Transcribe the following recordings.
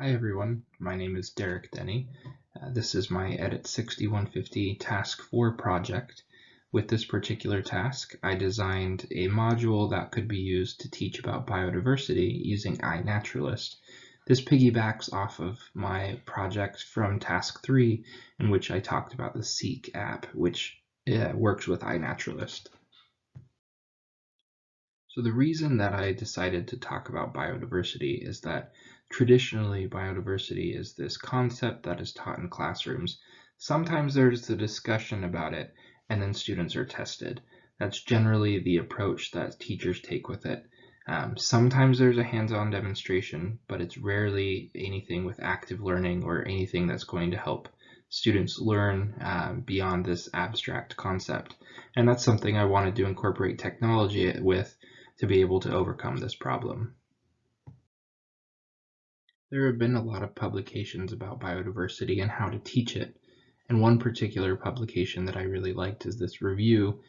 Hi everyone, my name is Derek Denny. This is my EDIT6150 Task4 project. With this particular task, I designed a module that could be used to teach about biodiversity using iNaturalist. This piggybacks off of my project from Task 3, in which I talked about the Seek app, which works with iNaturalist. So the reason that I decided to talk about biodiversity is that traditionally biodiversity is this concept that is taught in classrooms. Sometimes there's the discussion about it and then students are tested. That's generally the approach that teachers take with it. Sometimes there's a hands-on demonstration, but it's rarely anything with active learning or anything that's going to help students learn beyond this abstract concept. And that's something I wanted to incorporate technology with to be able to overcome this problem. There have been a lot of publications about biodiversity and how to teach it. And one particular publication that I really liked is this review,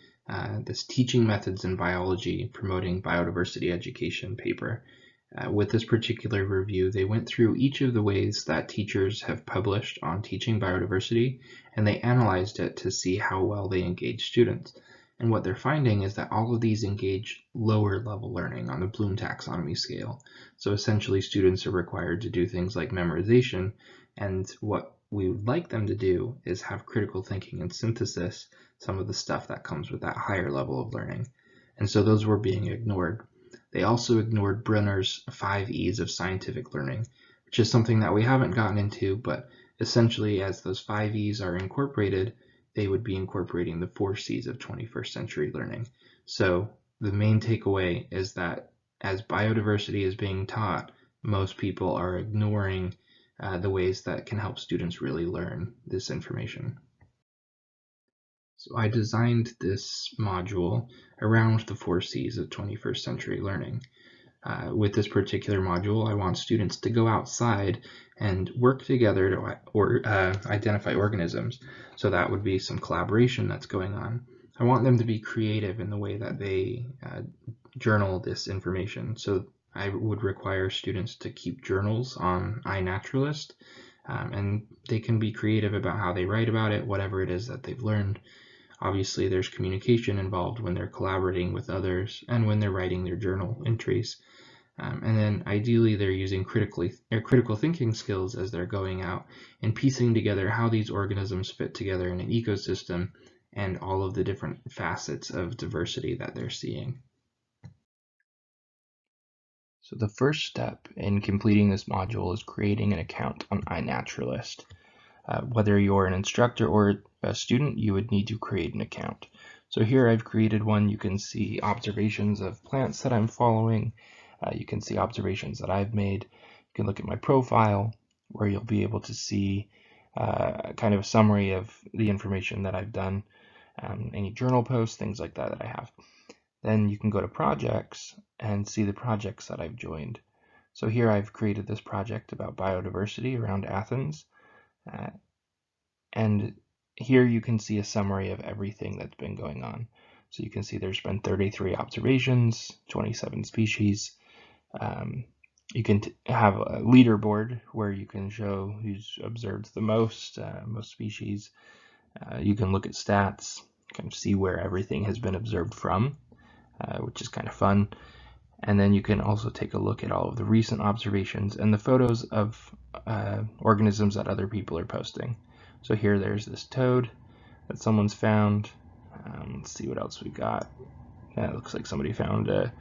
this Teaching Methods in Biology Promoting Biodiversity Education paper. With this particular review, they went through each of the ways that teachers have published on teaching biodiversity, and they analyzed it to see how well they engage students. And what they're finding is that all of these engage lower level learning on the Bloom taxonomy scale. So essentially students are required to do things like memorization, and what we would like them to do is have critical thinking and synthesis, some of the stuff that comes with that higher level of learning. And so those were being ignored. They also ignored Brunner's 5 E's of scientific learning, which is something that we haven't gotten into, but essentially as those 5 E's are incorporated, they would be incorporating the 4 C's of 21st century learning. So the main takeaway is that as biodiversity is being taught, most people are ignoring the ways that can help students really learn this information. So I designed this module around the 4 C's of 21st century learning. With this particular module, I want students to go outside and work together to identify organisms. So that would be some collaboration that's going on. I want them to be creative in the way that they journal this information. So I would require students to keep journals on iNaturalist, and they can be creative about how they write about it, whatever it is that they've learned. Obviously, there's communication involved when they're collaborating with others and when they're writing their journal entries. And then ideally they're using critical thinking skills as they're going out and piecing together how these organisms fit together in an ecosystem and all of the different facets of diversity that they're seeing. So the first step in completing this module is creating an account on iNaturalist. Whether you're an instructor or a student, you would need to create an account. So here I've created one. You can see observations of plants that I'm following. You can see observations that I've made. You can look at my profile where you'll be able to see kind of a summary of the information that I've done, any journal posts, things like that I have. Then you can go to projects and see the projects that I've joined. So here I've created this project about biodiversity around Athens. And here you can see a summary of everything that's been going on. So you can see there's been 33 observations, 27 species. You can have a leaderboard where you can show who's observed the most species. You can look at stats, kind of see where everything has been observed from, which is kind of fun. And then you can also take a look at all of the recent observations and the photos of organisms that other people are posting. So here there's this toad that someone's found. Let's see what else we got. It looks like somebody found a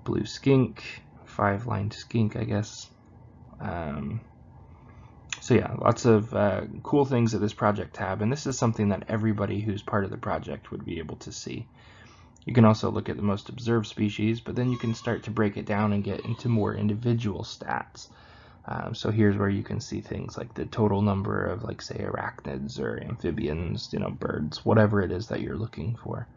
blue skink, 5-lined skink, I guess. So yeah, lots of cool things at this project tab, and this is something that everybody who's part of the project would be able to see. You can also look at the most observed species, but then you can start to break it down and get into more individual stats. So here's where you can see things like the total number of, like, say, arachnids or amphibians, birds, whatever it is that you're looking for.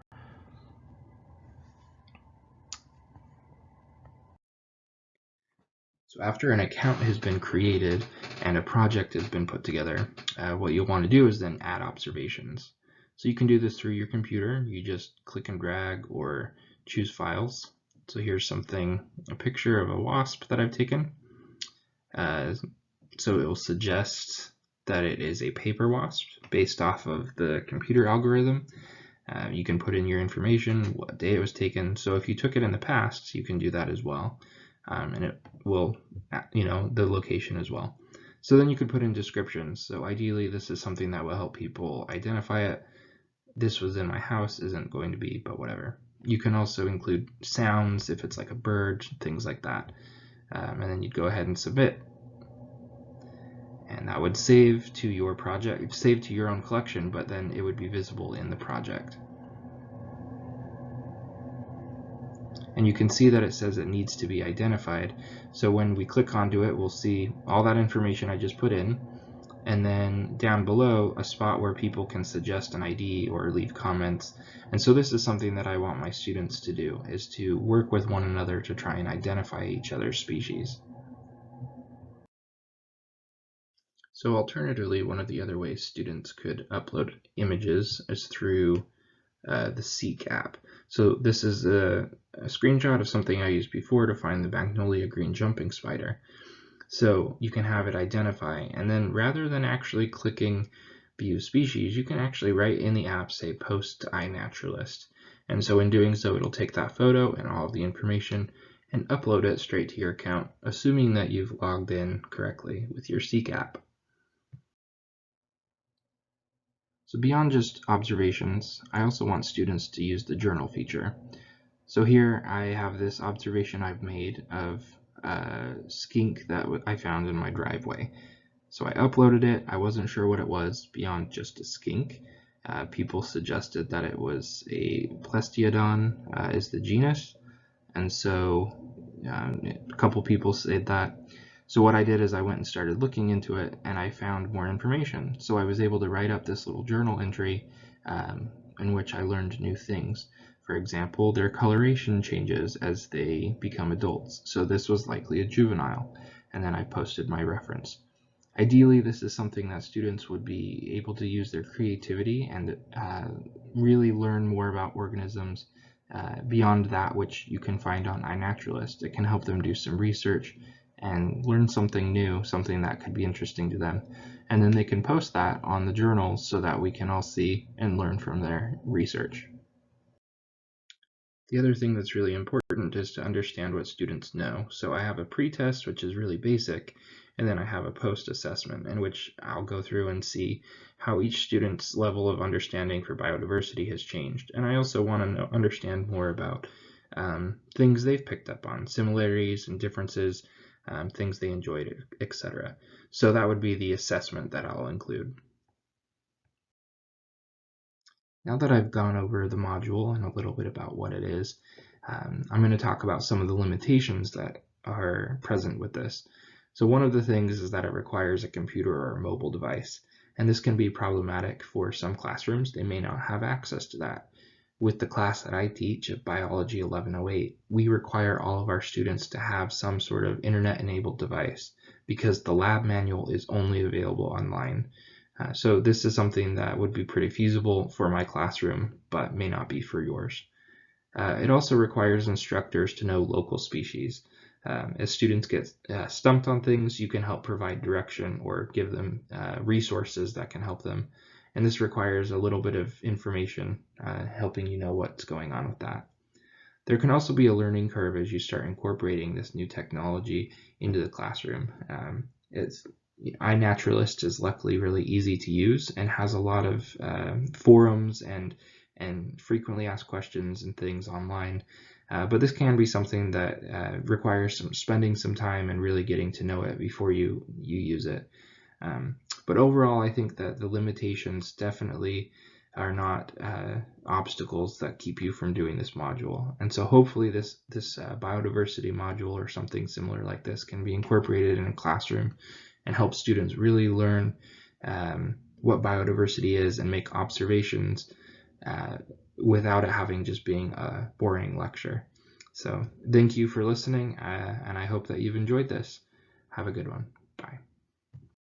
So after an account has been created and a project has been put together, what you'll want to do is then add observations. So you can do this through your computer. You just click and drag or choose files. So here's a picture of a wasp that I've taken. So it will suggest that it is a paper wasp based off of the computer algorithm. You can put in your information, what day it was taken. So if you took it in the past, you can do that as well. And it will, the location as well. So then you could put in descriptions. So ideally, this is something that will help people identify it. This was in my house isn't going to be, but whatever. You can also include sounds if it's like a bird, things like that. And then you'd go ahead and submit. And that would save to your project, save to your own collection, but then it would be visible in the project. And you can see that it says it needs to be identified. So when we click onto it, we'll see all that information I just put in, and then down below a spot where people can suggest an ID or leave comments. And so this is something that I want my students to do, is to work with one another to try and identify each other's species. So alternatively, one of the other ways students could upload images is through the Seek app. So this is a screenshot of something I used before to find the Magnolia green jumping spider. So you can have it identify, and then rather than actually clicking view species, you can actually write in the app, say post to iNaturalist. And so in doing so, it'll take that photo and all of the information and upload it straight to your account, assuming that you've logged in correctly with your Seek app. So beyond just observations, I also want students to use the journal feature. So here I have this observation I've made of a skink that I found in my driveway. So I uploaded it. I wasn't sure what it was beyond just a skink. People suggested that it was a Plestiodon is the genus. And so a couple people said that. So what I did is I went and started looking into it, and I found more information. So I was able to write up this little journal entry in which I learned new things. For example, their coloration changes as they become adults. So this was likely a juvenile, and then I posted my reference. Ideally, this is something that students would be able to use their creativity and really learn more about organisms beyond that which you can find on iNaturalist. It can help them do some research and learn something new, something that could be interesting to them. And then they can post that on the journals so that we can all see and learn from their research. The other thing that's really important is to understand what students know. So I have a pre-test, which is really basic, and then I have a post-assessment in which I'll go through and see how each student's level of understanding for biodiversity has changed. And I also want to understand more about things they've picked up on, similarities and differences, things they enjoyed, etc. So that would be the assessment that I'll include. Now that I've gone over the module and a little bit about what it is, I'm going to talk about some of the limitations that are present with this. So one of the things is that it requires a computer or a mobile device, and this can be problematic for some classrooms. They may not have access to that. With the class that I teach at Biology 1108, we require all of our students to have some sort of internet-enabled device because the lab manual is only available online. So this is something that would be pretty feasible for my classroom, but may not be for yours. It also requires instructors to know local species. As students get stumped on things, you can help provide direction or give them resources that can help them. And this requires a little bit of information, helping you know what's going on with that. There can also be a learning curve as you start incorporating this new technology into the classroom. iNaturalist is luckily really easy to use and has a lot of forums and frequently asked questions and things online. But this can be something that requires spending some time and really getting to know it before you use it. But overall, I think that the limitations definitely are not obstacles that keep you from doing this module. And so hopefully this biodiversity module or something similar like this can be incorporated in a classroom and help students really learn what biodiversity is and make observations without it having just being a boring lecture. So thank you for listening, and I hope that you've enjoyed this. Have a good one.